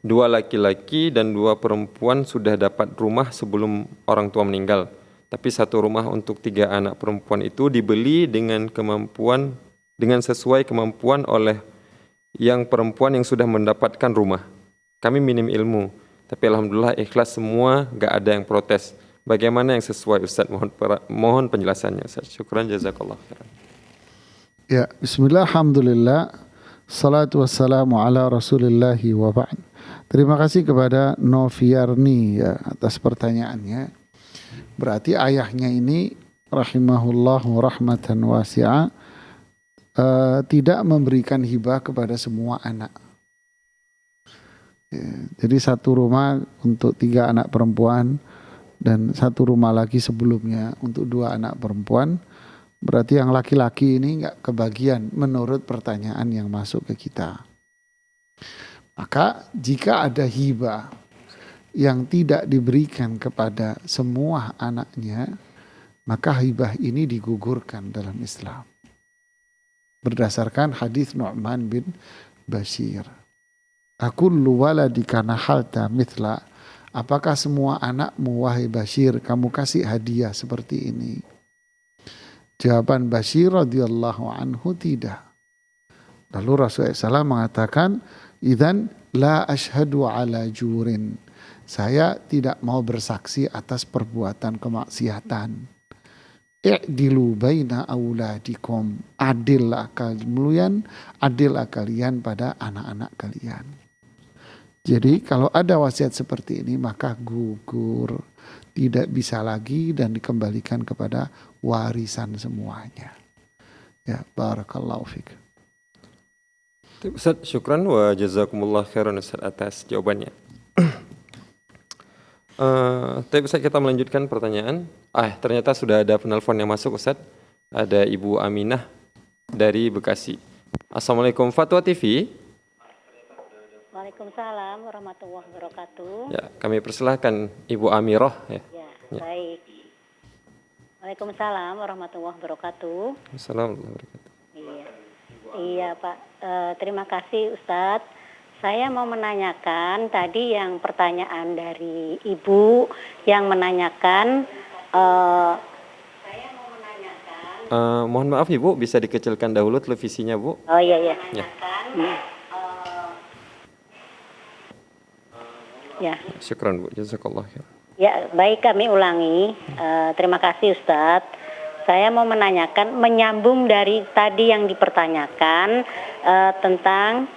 2 laki-laki dan 2 perempuan sudah dapat rumah sebelum orang tua meninggal. Tapi 1 rumah untuk 3 anak perempuan itu dibeli dengan sesuai kemampuan oleh yang perempuan yang sudah mendapatkan rumah. Kami minim ilmu, tapi alhamdulillah ikhlas semua, gak ada yang protes. Bagaimana yang sesuai Ustaz? Mohon penjelasannya Ustaz. Syukran jazakallah khairan. Ya, bismillah, alhamdulillah, salatu wassalamu ala rasulillahi wa ba'd. Terima kasih kepada Noviarni ya, atas pertanyaannya. Berarti ayahnya ini rahimahullahu rahmatan wasi'ah tidak memberikan hibah kepada semua anak. Ya, jadi 1 rumah untuk 3 anak perempuan dan 1 rumah lagi sebelumnya untuk 2 anak perempuan. Berarti yang laki-laki ini nggak kebagian menurut pertanyaan yang masuk ke kita. Maka jika ada hibah yang tidak diberikan kepada semua anaknya, maka hibah ini digugurkan dalam Islam. Berdasarkan hadis Nu'man bin Bashir. Akullu waladika nahalta mithla. Apakah semua anakmu wahai Bashir kamu kasih hadiah seperti ini? Jawaban Bashir radhiyallahu anhu tidak. Lalu Rasulullah SAW mengatakan, idzan la ashhadu ala jurin. Saya tidak mau bersaksi atas perbuatan kemaksiatan. I'dilu baina auladikum. Adillah kalian pada anak-anak kalian. Jadi kalau ada wasiat seperti ini maka gugur, tidak bisa lagi dan dikembalikan kepada warisan semuanya. Ya, barakallahu fiik. Ustaz, syukran wa jazakumullah khairan Ustaz atas jawabannya. Tapi Ustaz, kita melanjutkan pertanyaan. Ternyata sudah ada penelpon yang masuk Ustaz. Ada Ibu Aminah dari Bekasi. Assalamualaikum Fatwa TV. Waalaikumsalam warahmatullahi wabarakatuh. Ya, kami persilahkan Ibu Amirah ya. Ya, baik. Waalaikumsalam warahmatullahi wabarakatuh. Assalamualaikum warahmatullahi wabarakatuh. Iya Pak, terima kasih Ustadz. Saya mau menanyakan tadi yang pertanyaan dari Ibu yang menanyakan. Mohon maaf Ibu, bisa dikecilkan dahulu televisinya Bu. Oh iya. Ya. Ya. Syukran Bu, jazakallah khair. Ya, baik, kami ulangi. Terima kasih Ustadz. Saya mau menanyakan, menyambung dari tadi yang dipertanyakan tentang.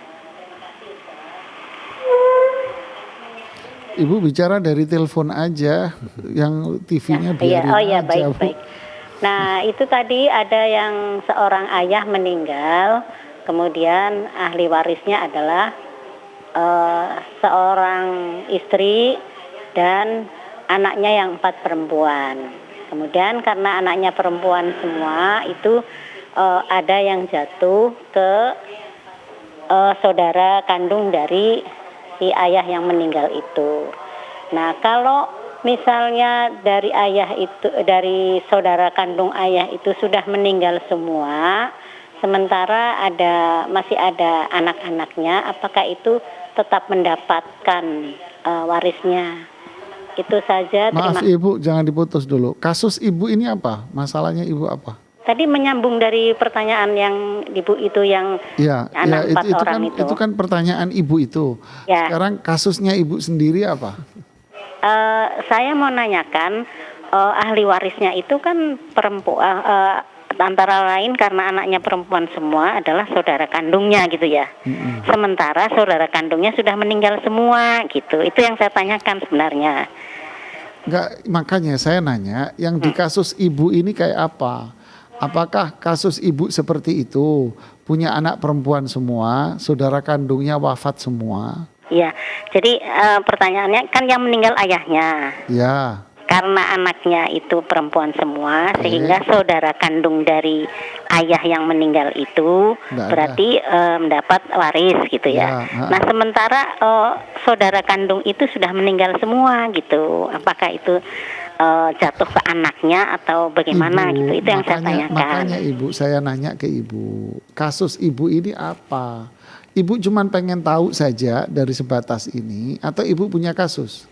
Ibu bicara dari telepon aja, yang TV-nya biarin aja. Baik. Nah, itu tadi ada yang seorang ayah meninggal, kemudian ahli warisnya adalah seorang istri dan anaknya yang 4 perempuan. Kemudian karena anaknya perempuan semua itu ada yang jatuh ke saudara kandung dari si ayah yang meninggal itu. Nah, kalau misalnya dari saudara kandung ayah itu sudah meninggal semua, sementara masih ada anak-anaknya, apakah itu tetap mendapatkan warisnya? Itu saja. Maaf Ibu, jangan diputus dulu. Kasus Ibu ini apa? Masalahnya Ibu apa? Tadi menyambung dari pertanyaan yang Ibu itu yang anak 4 orang itu. Itu kan pertanyaan Ibu itu. Ya. Sekarang kasusnya Ibu sendiri apa? Saya mau nanyakan, ahli warisnya itu kan perempuan, antara lain karena anaknya perempuan semua adalah saudara kandungnya gitu ya. Sementara saudara kandungnya sudah meninggal semua gitu. Itu yang saya tanyakan sebenarnya. Enggak, makanya saya nanya yang di kasus Ibu ini kayak apa? Apakah kasus Ibu seperti itu? Punya anak perempuan semua, saudara kandungnya wafat semua? Iya, jadi pertanyaannya kan yang meninggal ayahnya. Ya. karena anaknya itu perempuan semua, sehingga saudara kandung dari ayah yang meninggal itu Nggak berarti mendapat waris gitu ya. Nah sementara saudara kandung itu sudah meninggal semua gitu. Apakah itu jatuh ke anaknya atau bagaimana Ibu, gitu? Itu yang saya tanyakan. Makanya Ibu, saya nanya ke Ibu, kasus Ibu ini apa? Ibu cuma pengen tahu saja dari sebatas ini, atau Ibu punya kasus?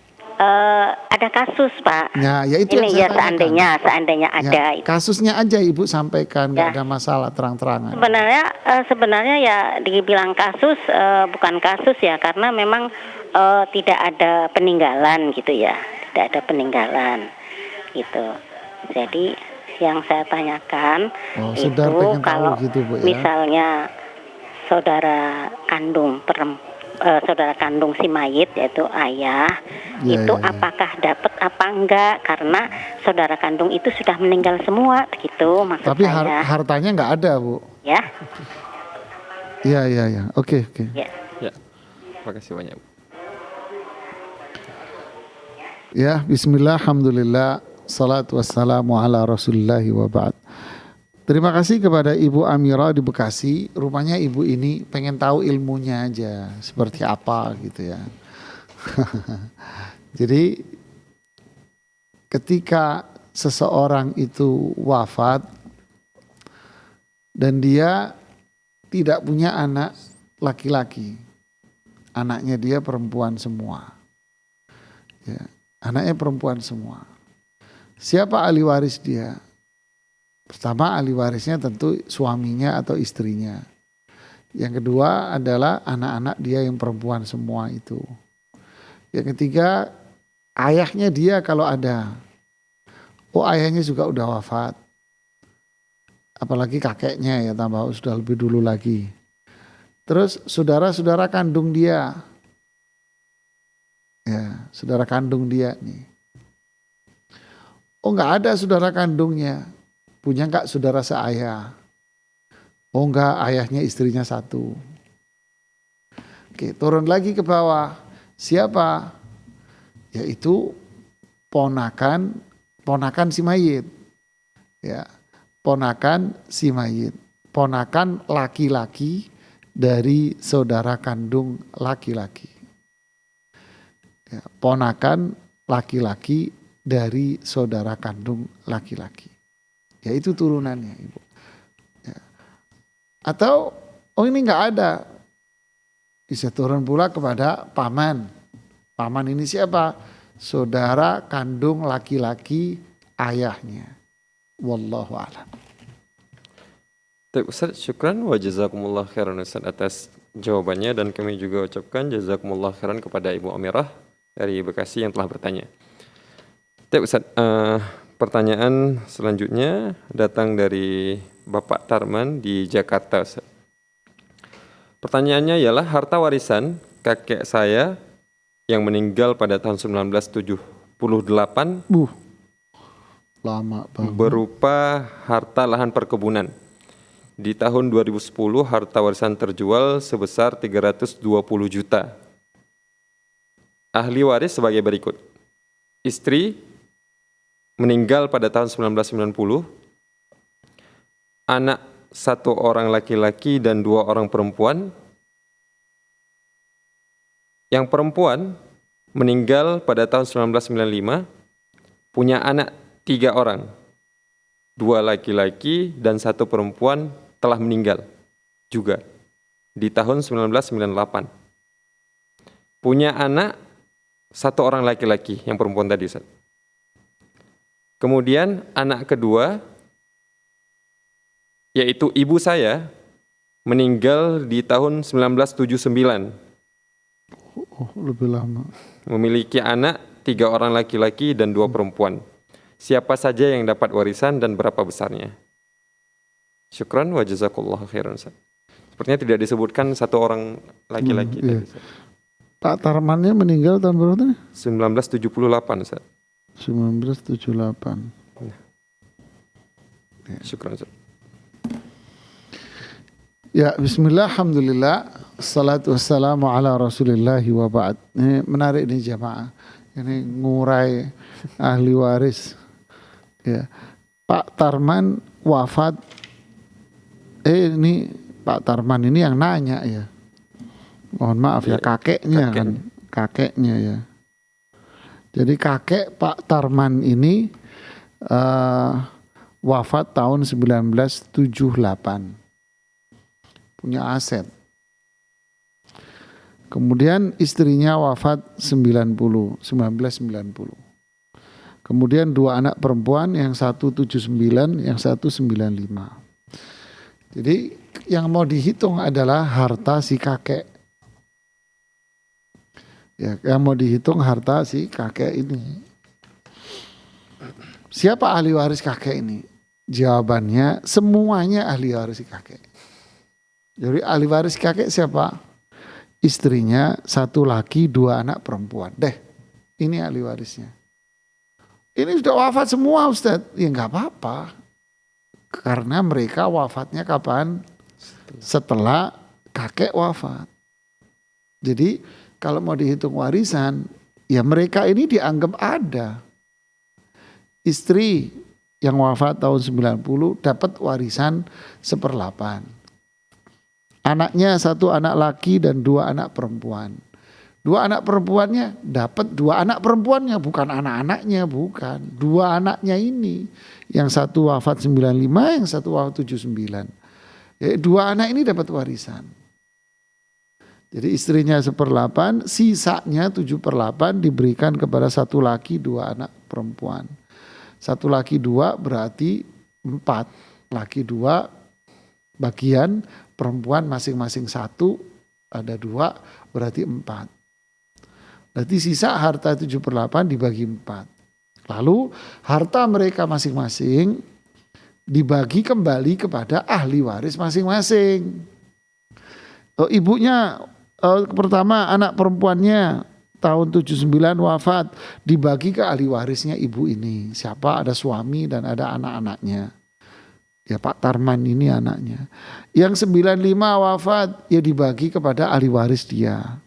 Ada kasus Pak. Ya, ya itu ini yang saya ya tanyakan. seandainya ada. Ya, kasusnya aja Ibu sampaikan, nggak Ya. ada masalah, terang-terangan. Sebenarnya ya dibilang kasus bukan kasus ya, karena memang tidak ada peninggalan gitu ya, tidak ada peninggalan gitu. Jadi yang saya tanyakan itu pengen tahu kalau gitu, Bu, ya. misalnya saudara kandung si mayit yaitu ayah Ya, itu ya, ya. apakah dapat apa enggak, karena saudara kandung itu sudah meninggal semua gitu maksud Tapi saya. hartanya nggak ada, Bu. Ya. Ya. Oke. Ya. Ya, makasih banyak. Ya, bismillah, alhamdulillah, salatu wassalamu ala rasulillahi wa ba'd. Terima kasih kepada Ibu Amira di Bekasi. Rupanya Ibu ini pengen tahu ilmunya aja, seperti apa gitu ya. Jadi ketika seseorang itu wafat dan dia tidak punya anak laki-laki, anaknya dia perempuan semua. Ya, anaknya perempuan semua. Siapa ahli waris dia? Pertama, ahli warisnya tentu suaminya atau istrinya. Yang kedua adalah anak-anak dia yang perempuan semua itu. Yang ketiga, ayahnya dia kalau ada. Oh, ayahnya juga udah wafat. Apalagi kakeknya ya, tambah sudah lebih dulu lagi. Terus saudara-saudara kandung dia. Ya, saudara kandung dia nih. Oh, nggak ada saudara kandungnya. Punya nggak saudara seayah? Oh enggak, ayahnya istrinya satu. Oke, turun lagi ke bawah. Siapa? Yaitu ponakan si mayit. Ya, ponakan si mayit. Ponakan laki-laki dari saudara kandung laki-laki. Ya, ponakan laki-laki dari saudara kandung laki-laki. Ya itu turunannya Ibu. Ya. Atau ini nggak ada, bisa turun pula kepada paman. Paman ini siapa? Saudara kandung laki-laki ayahnya. Wallahu a'lam. Ustaz, syukran wa jazakumullah khairan Ustaz atas jawabannya, dan kami juga ucapkan jazakumullah khairan kepada Ibu Amirah dari Bekasi yang telah bertanya. Ustaz, pertanyaan selanjutnya datang dari Bapak Tarman di Jakarta. Ustaz. Pertanyaannya ialah harta warisan kakek saya yang meninggal pada tahun 1978 Lama banget. berupa harta lahan perkebunan. Di tahun 2010 harta warisan terjual sebesar 320 juta. Ahli waris sebagai berikut. Istri meninggal pada tahun 1990, anak 1 orang laki-laki dan 2 orang perempuan. Yang perempuan meninggal pada tahun 1995, punya anak 3 orang, 2 laki-laki dan 1 perempuan telah meninggal juga di tahun 1998. Punya anak 1 orang laki-laki, yang perempuan tadi, Ustaz. Kemudian anak kedua, yaitu ibu saya, meninggal di tahun 1979. Oh, lebih lama. Memiliki anak 3 orang laki-laki dan 2 perempuan. Siapa saja yang dapat warisan dan berapa besarnya? Syukran wa jazakallahu khairan. Sepertinya tidak disebutkan 1 orang laki-laki. Iya. Pak Tarmannya meninggal tahun berapa tadi? 1978, Ustaz. 1978. Syukran, Ustaz. Ya, bismillah, alhamdulillah, salatu wassalamu ala rasulillahi wa ba'd. Ini menarik nih jamaah. Ini ngurai ahli waris. Ya. Pak Tarman wafat. Ini Pak Tarman ini yang nanya ya. Mohon maaf ya, kakeknya kan. Kakeknya ya. Jadi kakek Pak Tarman ini wafat tahun 1978. Punya aset. Kemudian istrinya wafat 1990. Kemudian 2 anak perempuan, yang satu 79, yang satu 95. Jadi yang mau dihitung adalah harta si kakek. Ya, yang mau dihitung harta si kakek ini. Siapa ahli waris kakek ini? Jawabannya semuanya ahli waris si kakek. Jadi ahli waris kakek siapa? Istrinya 1 laki 2 anak perempuan. Ini ahli warisnya. Ini sudah wafat semua Ustadz. Ya nggak apa-apa. Karena mereka wafatnya kapan? Setelah kakek wafat. Jadi kalau mau dihitung warisan, ya mereka ini dianggap ada. Istri yang wafat tahun 90 dapat warisan 1/8. Anaknya 1 anak laki dan 2 anak perempuan. 2 anak perempuannya dapat 2 anak perempuannya, bukan anak-anaknya, bukan. 2 anaknya ini. Yang satu wafat 95, yang satu wafat 79. 2 anak ini dapat warisan. Jadi istrinya 1/8, sisanya 7/8 diberikan kepada 1 laki 2 anak perempuan. 1 laki 2 berarti 4. Laki 2 bagian, perempuan masing-masing 1, ada 2 berarti 4. Berarti sisa harta 7/8 dibagi 4. Lalu harta mereka masing-masing dibagi kembali kepada ahli waris masing-masing. Ibunya pertama anak perempuannya tahun 79 wafat, dibagi ke ahli warisnya ibu ini. Siapa? Ada suami dan ada anak-anaknya. Ya Pak Tarman ini anaknya. Yang 95 wafat, ya dibagi kepada ahli waris dia.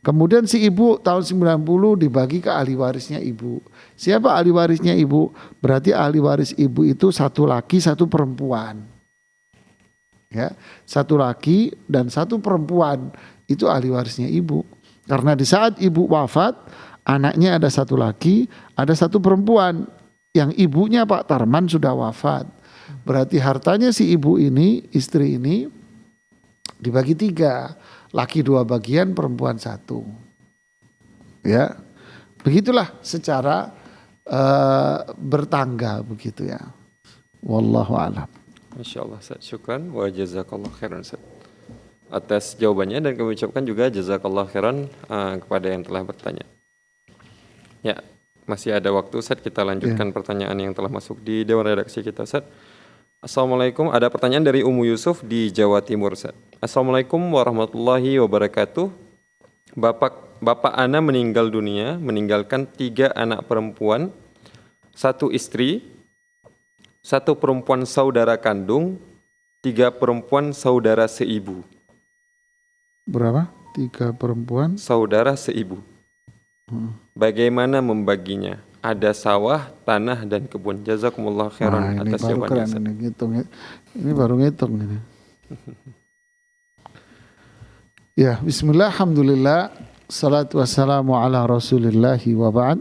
Kemudian si ibu tahun 90 dibagi ke ahli warisnya ibu. Siapa ahli warisnya ibu? Berarti ahli waris ibu itu 1 laki 1 perempuan. Ya, 1 laki dan 1 perempuan itu ahli warisnya ibu. Karena di saat ibu wafat, anaknya ada 1 laki, ada 1 perempuan. Yang ibunya Pak Tarman sudah wafat. Berarti hartanya si ibu ini, istri ini dibagi 3. Laki 2 bagian, perempuan 1. Ya, begitulah secara bertangga begitu ya. Wallahu a'lam. Masya Allah, Ustaz. Syukran wa jazakallah khairan, Ustaz, atas jawabannya, dan kami ucapkan juga jazakallah khairan kepada yang telah bertanya. Ya, masih ada waktu, Ustaz, kita lanjutkan pertanyaan yang telah masuk di Dewan Redaksi kita, Ustaz. Assalamualaikum, ada pertanyaan dari Umu Yusuf di Jawa Timur, Ustaz. Assalamualaikum warahmatullahi wabarakatuh. Bapak Ana meninggal dunia, meninggalkan 3 anak perempuan, 1 istri, 1 perempuan saudara kandung, 3 perempuan saudara seibu. Berapa? 3 perempuan saudara seibu. Bagaimana membaginya? Ada sawah, tanah, dan kebun. Jazakumullah khairan atas jawabannya. Ini baru ngitung ini. Ya, bismillah, alhamdulillah, salatu wassalamu ala rasulillahi wa ba'd.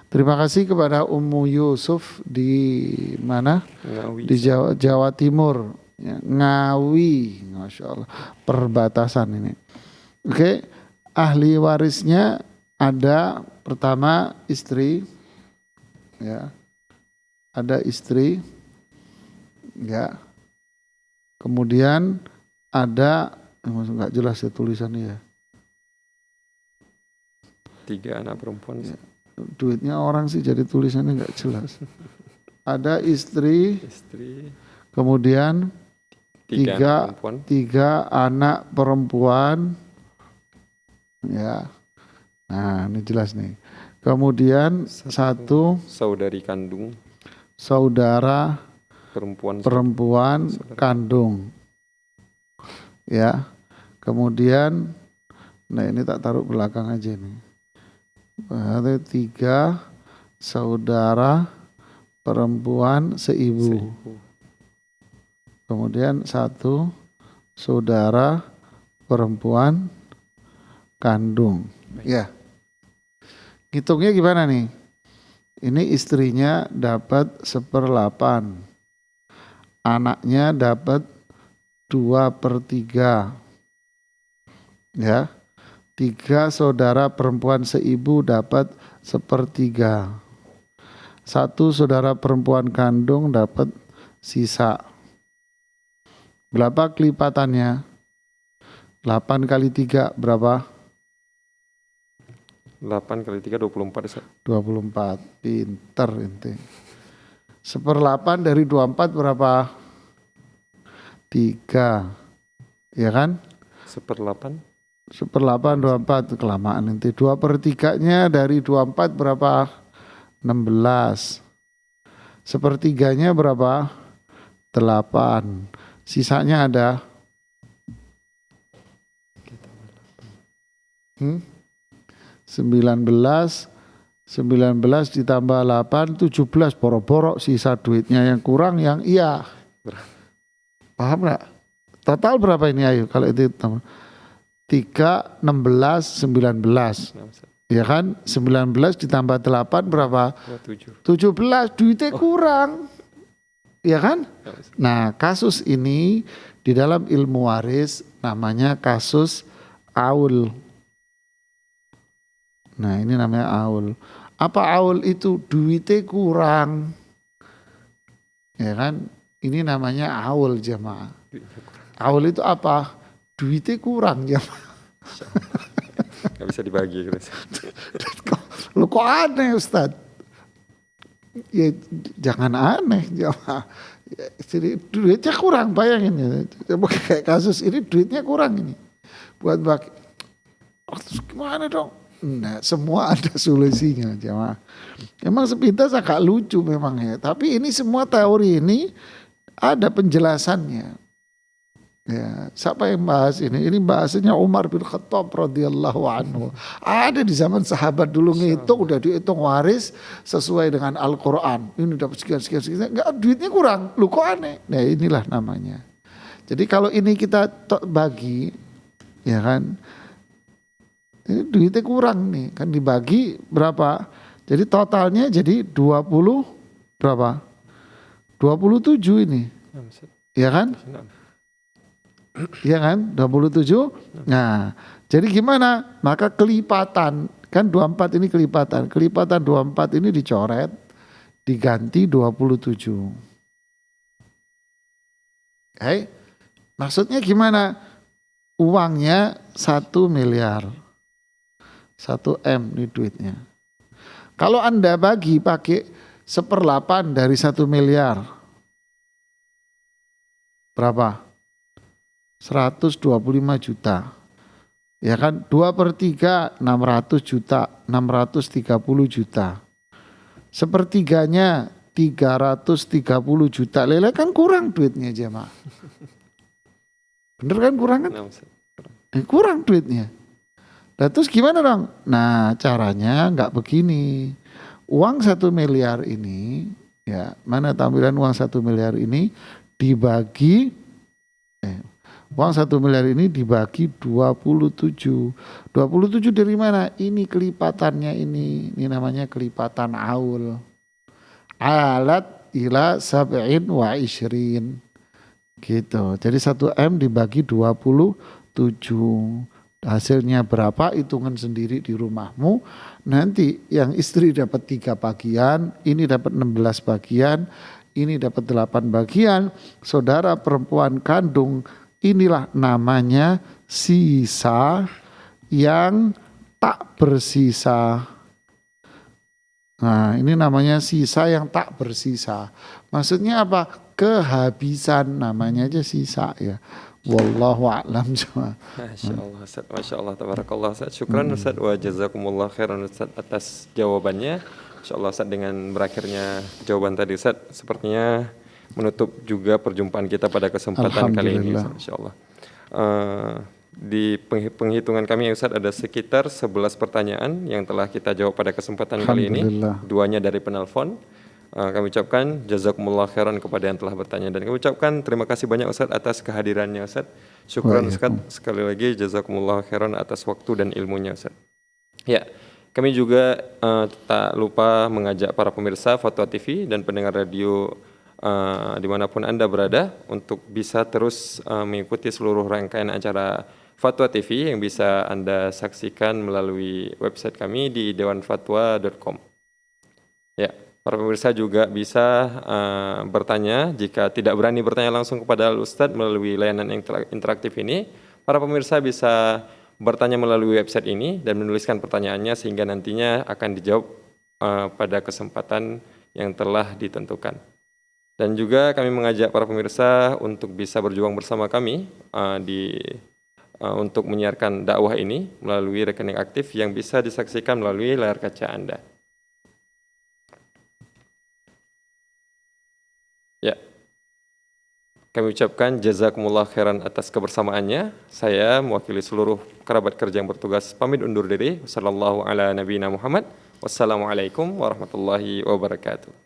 Terima kasih kepada Ummu Yusuf di mana? Ngawi. Di Jawa Timur. Ya, Ngawi, Masya Allah, perbatasan ini. Oke, ahli warisnya ada pertama istri, ya, ada istri, ya. Kemudian ada, nggak jelas ya tulisannya ya. 3 anak perempuan. Ya. Duitnya orang sih jadi tulisannya nggak jelas. Ada istri, kemudian 3 anak perempuan, ya. Nah ini jelas nih. Kemudian 1 saudari kandung, saudara perempuan kandung, ya. Kemudian, nah ini tak taruh belakang aja nih. Berarti 3 saudara perempuan seibu. Kemudian 1 saudara perempuan kandung. Ya. Hitungnya gimana nih? Ini istrinya dapat 1/8. Anaknya dapat 2/3. Ya. 3 saudara perempuan seibu dapat 1/3. 1 saudara perempuan kandung dapat sisa. Berapa kelipatannya? 8 kali 3 berapa? 8 kali 3 24 Ustaz. 24. Pinter ente. 1/8 dari 24 berapa? 3. Ya kan? 1/8 1/8 24 kelamaan nanti. 2/3-nya dari 24 berapa? 16. 1/3-nya berapa? 8. Sisanya ada 19. 19 ditambah 8 17. Borok-borok sisa duitnya yang kurang yang iya. Paham nggak? Total berapa ini ayo kalau itu 3, 16, 19. Ya kan? 19 ditambah 8 berapa? 17. Duitnya kurang. Ya kan? Nah, kasus ini di dalam ilmu waris namanya kasus aul. Nah, ini namanya aul. Apa aul itu? Duitnya kurang. Ya kan? Ini namanya aul jemaah. Aul itu apa? Duitnya kurang jemaah. Gak bisa dibagi gitu. Lu kok aneh Ustaz? Ya jangan aneh jemaah. Jadi duitnya kurang, bayangin ya. Coba kayak kasus ini duitnya kurang ini. Buat bagi. Oh, terus gimana dong? Nah, semua ada solusinya jemaah. Emang sepintas agak lucu memang ya. Tapi ini semua teori ini ada penjelasannya. Ya, siapa yang bahas ini? Ini bahasanya Umar bin Khattab radhiyallahu anhu. Ada di zaman sahabat dulu ngitung, udah dihitung waris sesuai dengan Al-Quran. Ini dapat sekian. Enggak, duitnya kurang. Lu kok aneh? Nah, inilah namanya. Jadi kalau ini kita bagi, ya kan? Ini duitnya kurang nih, kan dibagi berapa? Jadi totalnya jadi 20 berapa? 27 ini. Ya kan? Ya kan? 27. Nah, jadi gimana? Maka kelipatan, kan 24 ini kelipatan. Kelipatan 24 ini dicoret, diganti 27. Hai, maksudnya gimana? Uangnya 1 miliar. 1 M nih duitnya. Kalau Anda bagi pakai 1/8 dari 1 miliar. Berapa? 125 juta. Ya kan? 2/3 600 juta. 630 juta. 1/3-nya 330 juta. Lele kan kurang duitnya jemaah. Bener kan kurang kan? Kurang duitnya. Nah, terus gimana dong? Nah, caranya nggak begini. Uang 1 miliar ini, ya mana tampilan uang 1 miliar ini dibagi, uang 1 miliar ini dibagi 27. 27 dari mana? Ini kelipatannya ini namanya kelipatan aul. Alat ila sab'in wa ishrin. Gitu. Jadi 1 M dibagi 27. Hasilnya berapa, hitungan sendiri di rumahmu. Nanti yang istri dapat 3 bagian, ini dapat 16 bagian, ini dapat 8 bagian. Saudara perempuan kandung, inilah namanya sisa yang tak bersisa. Nah, ini namanya sisa yang tak bersisa. Maksudnya apa? Kehabisan, namanya aja sisa ya. Wallahu a'lam. Masya Allah Ustaz, Masya Allah, tabarakallah Ustaz. Syukran Ustaz wa jazakumullah khairan Ustaz atas jawabannya. Insya Allah Ustaz, dengan berakhirnya jawaban tadi Ustaz, sepertinya menutup juga perjumpaan kita pada kesempatan kali ini Ustaz, Insya Allah. di penghitungan kami ya Ustadz ada sekitar 11 pertanyaan yang telah kita jawab pada kesempatan kali ini. Alhamdulillah. 2-nya dari penelpon. Kami ucapkan jazakumullah khairan kepada yang telah bertanya, dan kami ucapkan terima kasih banyak Ustadz atas kehadirannya Ustadz. Syukran Ustadz, sekali lagi jazakumullah khairan atas waktu dan ilmunya Ustadz. Ya, kami juga tak lupa mengajak para pemirsa Fatwa TV dan pendengar radio dimanapun Anda berada untuk bisa terus mengikuti seluruh rangkaian acara Fatwa TV yang bisa Anda saksikan melalui website kami di dewanfatwa.com. Ya, para pemirsa juga bisa bertanya jika tidak berani bertanya langsung kepada Al-Ustadz melalui layanan interaktif ini. Para pemirsa bisa bertanya melalui website ini dan menuliskan pertanyaannya sehingga nantinya akan dijawab pada kesempatan yang telah ditentukan. Dan juga kami mengajak para pemirsa untuk bisa berjuang bersama kami untuk menyiarkan dakwah ini melalui rekening aktif yang bisa disaksikan melalui layar kaca Anda. Ya, kami ucapkan jazakumullah khairan atas kebersamaannya. Saya mewakili seluruh kerabat kerja yang bertugas pamit undur diri. Wassalamualaikum warahmatullahi wabarakatuh.